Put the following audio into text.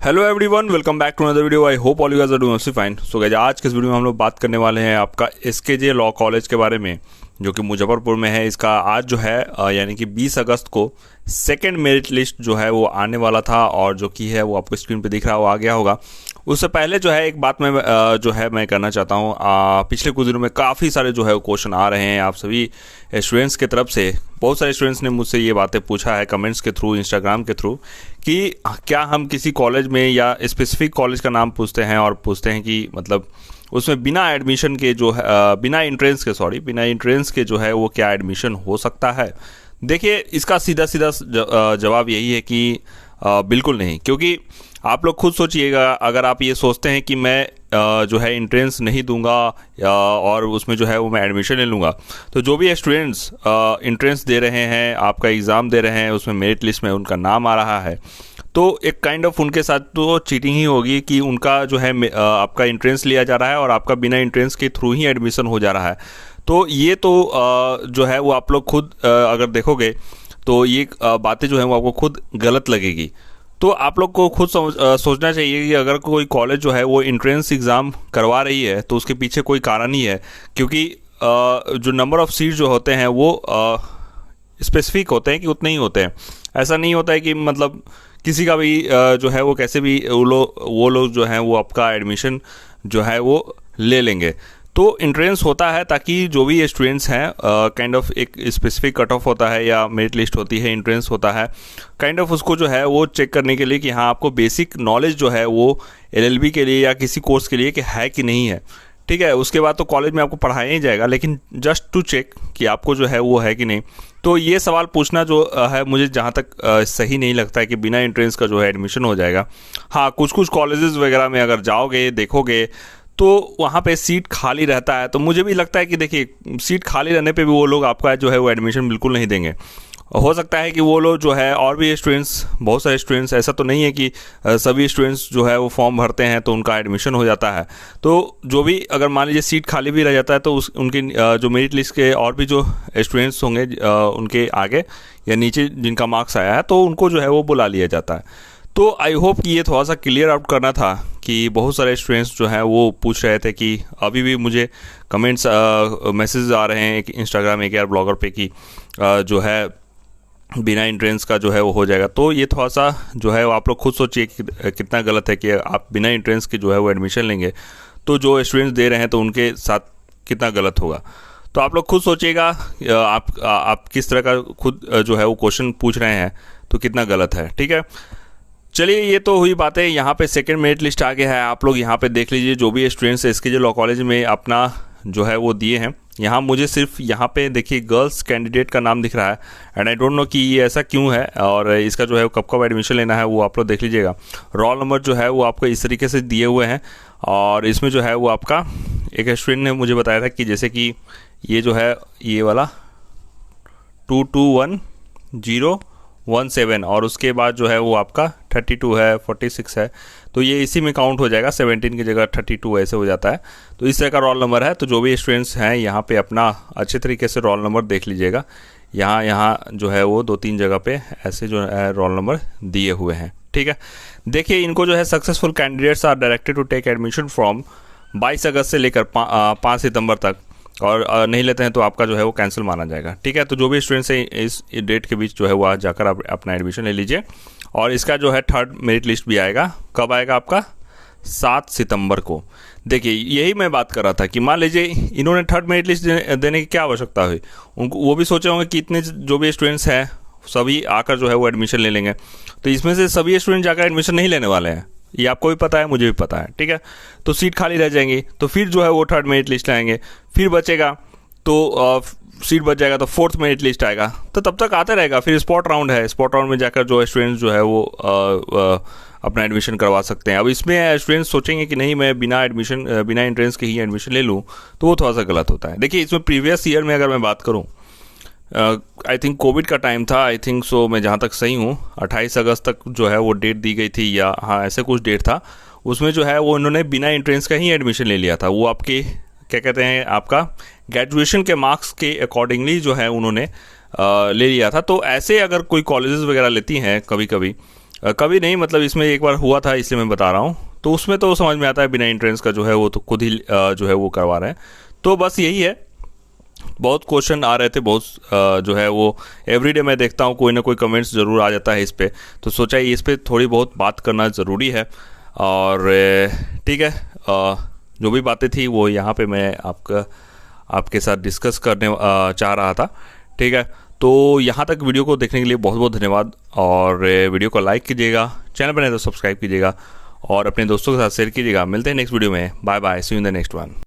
Hello everyone, welcome back to another video. I hope all you guys are doing fine. So guys, आज के इस video में हम लोग बात करने वाले हैं आपका एसकेजे लॉ कॉलेज के बारे में, जो कि मुजफ्फरपुर में है। इसका आज जो है यानी कि 20 अगस्त को सेकंड मेरिट लिस्ट जो है वो आने वाला था, और जो कि है वो आपको स्क्रीन पे दिख रहा है, वो आ गया होगा। उससे पहले जो है एक बात मैं जो है मैं करना चाहता हूँ। पिछले कुछ दिनों में काफ़ी सारे जो है वो क्वेश्चन आ रहे हैं आप सभी स्टूडेंट्स की तरफ से। बहुत सारे स्टूडेंट्स ने मुझसे ये बातें पूछा है कमेंट्स के थ्रू, इंस्टाग्राम के थ्रू, कि क्या हम किसी कॉलेज में या स्पेसिफिक कॉलेज का नाम पूछते हैं और पूछते हैं कि मतलब उसमें बिना एडमिशन के जो है बिना इंट्रेंस के जो है वो क्या एडमिशन हो सकता है। देखिए, इसका सीधा सीधा जवाब यही है कि बिल्कुल नहीं। क्योंकि आप लोग खुद सोचिएगा, अगर आप ये सोचते हैं कि मैं जो है इंट्रेंस नहीं दूंगा और उसमें जो है वो मैं एडमिशन ले लूँगा, तो जो भी स्टूडेंट्स इंट्रेंस दे रहे हैं, आपका एग्ज़ाम दे रहे हैं, उसमें मेरिट लिस्ट में उनका नाम आ रहा है, तो एक काइंड ऑफ उनके साथ तो चीटिंग ही होगी कि उनका जो है आपका इंट्रेंस लिया जा रहा है और आपका बिना इंट्रेंस के थ्रू ही एडमिशन हो जा रहा है। तो ये तो जो है वो आप लोग खुद अगर देखोगे तो ये बातें जो है वो आपको खुद गलत लगेगी। तो आप लोग को खुद सोचना चाहिए कि अगर कोई कॉलेज जो है वो इंट्रेंस एग्ज़ाम करवा रही है तो उसके पीछे कोई कारण ही है। क्योंकि जो नंबर ऑफ़ सीट जो होते हैं वो स्पेसिफिक होते हैं कि उतने ही होते हैं। ऐसा नहीं होता है कि मतलब किसी का भी जो है वो कैसे भी वो लोग जो हैं वो आपका एडमिशन जो है वो ले लेंगे। तो इंट्रेंस होता है ताकि जो भी स्टूडेंट्स हैं काइंड ऑफ एक स्पेसिफिक कट ऑफ होता है या मेरिट लिस्ट होती है, इंट्रेंस होता है काइंड ऑफ उसको जो है वो चेक करने के लिए कि हाँ आपको बेसिक नॉलेज जो है वो एलएलबी के लिए या किसी कोर्स के लिए कि है कि नहीं है। ठीक है, उसके बाद तो कॉलेज में आपको पढ़ाया ही जाएगा, लेकिन जस्ट टू चेक कि आपको जो है वो है कि नहीं। तो ये सवाल पूछना जो है मुझे जहाँ तक सही नहीं लगता है कि बिना इंट्रेंस का जो है एडमिशन हो जाएगा। हाँ, कुछ कुछ कॉलेजेस वगैरह में अगर जाओगे देखोगे तो वहाँ पे सीट खाली रहता है, तो मुझे भी लगता है कि देखिए सीट खाली रहने पे भी वो लोग आपका जो है वो एडमिशन बिल्कुल नहीं देंगे। हो सकता है कि वो लोग जो है और भी स्टूडेंट्स, बहुत सारे स्टूडेंट्स, ऐसा तो नहीं है कि सभी स्टूडेंट्स जो है वो फॉर्म भरते हैं तो उनका एडमिशन हो जाता है। तो जो भी अगर मान लीजिए सीट खाली भी रह जाता है तो उनकी जो मेरिट लिस्ट के और भी जो स्टूडेंट्स होंगे उनके आगे या नीचे जिनका मार्क्स आया है तो उनको जो है वो बुला लिया जाता है। तो आई होप कि ये थोड़ा सा क्लियर आउट करना था कि बहुत सारे स्टूडेंट्स जो हैं वो पूछ रहे थे कि अभी भी मुझे कमेंट्स मैसेज आ रहे हैं एक इंस्टाग्राम एक यार ब्लॉगर पे कि जो है बिना इंट्रेंस का जो है वो हो जाएगा। तो ये थोड़ा सा जो है वो आप लोग खुद सोचिए कि कितना गलत है कि आप बिना इंट्रेंस के जो है वो एडमिशन लेंगे, तो जो स्टूडेंट्स दे रहे हैं तो उनके साथ कितना गलत होगा। तो आप लोग खुद सोचिएगा आप किस तरह का खुद जो है वो क्वेश्चन पूछ रहे हैं तो कितना गलत है। ठीक है, चलिए ये तो हुई बातें। यहाँ पे सेकंड मेरिट लिस्ट आ गया है, आप लोग यहाँ पे देख लीजिए जो भी स्टूडेंट्स एसकेजे लॉ कॉलेज में अपना जो है वो दिए हैं। यहाँ मुझे सिर्फ यहाँ पे देखिए गर्ल्स कैंडिडेट का नाम दिख रहा है, एंड आई डोंट नो कि ये ऐसा क्यों है, और इसका जो है कब कब एडमिशन लेना है वो आप लोग देख लीजिएगा। रोल नंबर जो है वो आपको इस तरीके से दिए हुए हैं, और इसमें जो है वो आपका एक स्टूडेंट ने मुझे बताया था कि जैसे कि ये जो है ये वाला 221,017 और उसके बाद जो है वो आपका 32 है, 46 है, तो ये इसी में काउंट हो जाएगा। 17 की जगह 32 ऐसे हो जाता है। तो इस तरह का रोल नंबर है। तो जो भी स्टूडेंट्स हैं यहाँ पे अपना अच्छे तरीके से रोल नंबर देख लीजिएगा। यहाँ जो है वो 2-3 जगह पे ऐसे जो है रोल नंबर दिए हुए हैं। ठीक है, देखिए इनको जो है successful candidates are directed to take admission from 22 August से लेकर 5 सितंबर तक, और नहीं लेते हैं तो आपका जो है वो कैंसिल माना जाएगा। ठीक है, तो जो भी स्टूडेंट्स हैं इस डेट के बीच जो है वो आज जाकर आप अपना एडमिशन ले लीजिए। और इसका जो है थर्ड मेरिट लिस्ट भी आएगा। कब आएगा आपका? 7 सितंबर को। देखिए यही मैं बात कर रहा था कि मान लीजिए इन्होंने थर्ड मेरिट लिस्ट देने की क्या आवश्यकता हुई। उनको वो भी सोचे होंगे कि इतने जो भी स्टूडेंट्स हैं सभी आकर जो है वो एडमिशन ले लेंगे, तो इसमें से सभी स्टूडेंट जाकर एडमिशन नहीं लेने वाले हैं, ये आपको भी पता है, मुझे भी पता है। ठीक है, तो सीट खाली रह जाएंगी, तो फिर जो है वो थर्ड मेरिट लिस्ट लाएंगे, फिर बचेगा तो सीट बच जाएगा तो फोर्थ मेरिट लिस्ट आएगा, तो तब तक आते रहेगा। फिर स्पॉट राउंड है, स्पॉट राउंड में जाकर जो स्टूडेंट्स जो है वो अपना एडमिशन करवा सकते हैं। अब इसमें स्टूडेंट्स सोचेंगे कि नहीं मैं बिना एंट्रेंस के ही एडमिशन ले लूँ, तो वो थोड़ा सा गलत होता है। देखिए इसमें प्रीवियस ईयर में अगर मैं बात करूँ, आई थिंक कोविड का टाइम था, आई थिंक सो, मैं जहाँ तक सही हूँ 28 अगस्त तक जो है वो डेट दी गई थी, या हाँ ऐसे कुछ डेट था। उसमें जो है वो इन्होंने बिना एंट्रेंस का ही एडमिशन ले लिया था। वो आपके क्या कहते हैं, आपका ग्रेजुएशन के मार्क्स के अकॉर्डिंगली जो है उन्होंने ले लिया था। तो ऐसे अगर कोई कॉलेजेस वगैरह लेती हैं कभी कभी कभी नहीं, मतलब इसमें एक बार हुआ था इसलिए मैं बता रहा हूँ। तो उसमें तो समझ में आता है बिना एंट्रेंस का जो है वो तो खुद ही जो है वो करवा रहे हैं। तो बस यही है, बहुत क्वेश्चन आ रहे थे, बहुत जो है वो एवरीडे मैं देखता हूँ कोई ना कोई कमेंट्स ज़रूर आ जाता है इस पे। तो सोचा इस पे थोड़ी बहुत बात करना ज़रूरी है। और ठीक है, जो भी बातें थी वो यहाँ पे मैं आपके साथ डिस्कस करने चाह रहा था। ठीक है, तो यहाँ तक वीडियो को देखने के लिए बहुत बहुत धन्यवाद। और वीडियो को लाइक कीजिएगा, चैनल पर नहीं तो सब्सक्राइब कीजिएगा और अपने दोस्तों के साथ शेयर कीजिएगा। मिलते हैं नेक्स्ट वीडियो में। Bye bye, see you in the next one.